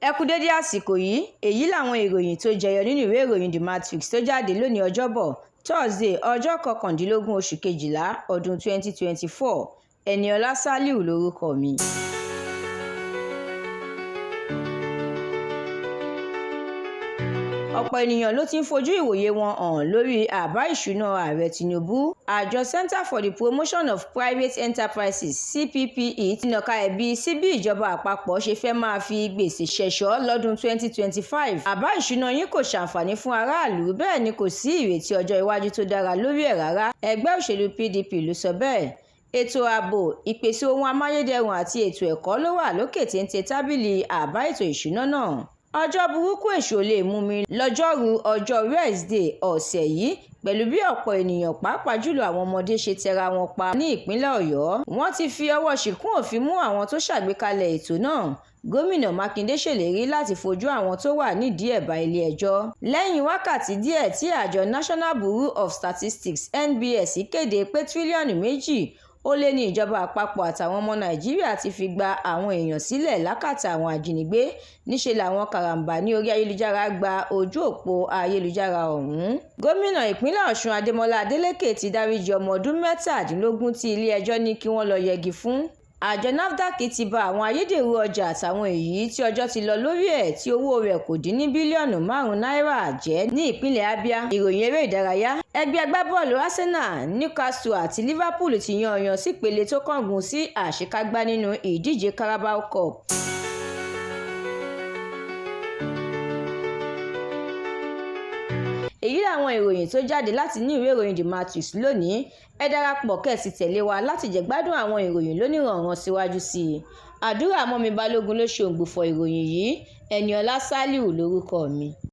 Ẹ kú dédé àsìkò yìí, èyí làwọn ìròyìn tó jẹyọ nínú ìwé ìròyìn The Matrix tó jáde lónìí Ọjọ́bọ̀, Thursday, ọjọ́ 19 oṣù Kejìlá ọdún 2024. Ẹniọlá Sálíù lórúkọ mi. Ọ̀pọ̀ ènìyàn ló ti ń fojú ìwòye wọn hàn lórí àbá ìṣúná ààrẹ Tinubu. Àjọ Center for the Promotion of Private Enterprises (CPPE) ti nàka ẹ̀bi sí bí ìjọba àpapọ̀ ṣe fẹ́ máa fi gbèsè ṣẹ̀ṣọ́ lọ́dún 2025. Àbá ìṣúná yìí kò ṣàǹfààní fún aráàlú, bẹ́ẹ̀ ni kò sí ìrètí ọjọ́ iwájú tó dára lórí ẹ̀ rárá. Ẹgbẹ́ òṣèlú PDP ló sọ bẹ́ẹ̀. Ètò ààbò, ìpèsè ohun amáyédẹrùn àti ètò ẹ̀kọ́ ló wà lókè téńté tábìlì àbá ètò ìṣúná náà. Ọjọ́ burúkú èṣù ò lè mú mi lọ́jọ́rú ọjọ́ Wednesday ọ̀sẹ̀ yìí pẹ̀lú bí ọ̀pọ̀ ènìyàn pàápàá jùlọ àwọn ọmọdé ṣe tẹra wọn pa ní ìpínlẹ̀ Ọ̀yọ́. Wọ́n ti fi ọwọ́ ṣìkún òfin mú àwọn tó ṣàgbékalẹ̀ ètò náà. Gómìnà Mákindé ṣèlérí láti fojú àwọn tó wà nídìí ẹ̀ bá ilé-ẹjọ́. Lẹ́yìn wákàtí díẹ̀ tí àjọ National Bureau of Statistics (NBS) kéde pé tírílíọ̀nù 2 ó lé ní ìjọba àpapọ̀ àtàwọn ọmọ Nàìjíríà ti fi gba àwọn èèyàn sílẹ̀ lákàtà àwọn ajínigbé, níṣe làwọn karambà ní orí ayélujára gba ojú òpó ayélujára ọ̀hún. Gómìnà ìpínlẹ̀ Ọ̀ṣun Adémọ́lá Adélékè ti dáríjì ọmọ ọdún 17 tí ilé-ẹjọ́ ní kí wọ́n lọ yẹgi fún. Àjọ NAFDAC ti ba àwọn ayédèrú ọjà àtàwọn èyí tí ọjọ́ ti lọ lórí ẹ̀ tí owó rẹ̀ kò dín ní bílíọ̀nù 5 náírà jẹ́ ní ìpínlẹ̀ Abia. Ìròyìn eré ìdárayá. Ẹgbẹ́ agbábọ́ọ̀lù Arsenal, Newcastle àti Liverpool ti yan ọyàn sípele tó kángun sí àṣekágbá nínú ìdíje Carabao Cup. Èyí làwọn ìròyìn tó jáde láti ní ìwé ìròyìn The Matrix lónìí. Ẹ darapọ̀ kẹ́sì tẹ̀lé wa láti jẹ̀gbádùn àwọn ìròyìn lóníranran síwájú sí i. Àdúrà Mọ́mi Balógun ló ṣe òǹgbùfọ̀ ìròyìn yìí. Ẹniọlá Sálíù lórúkọ mi.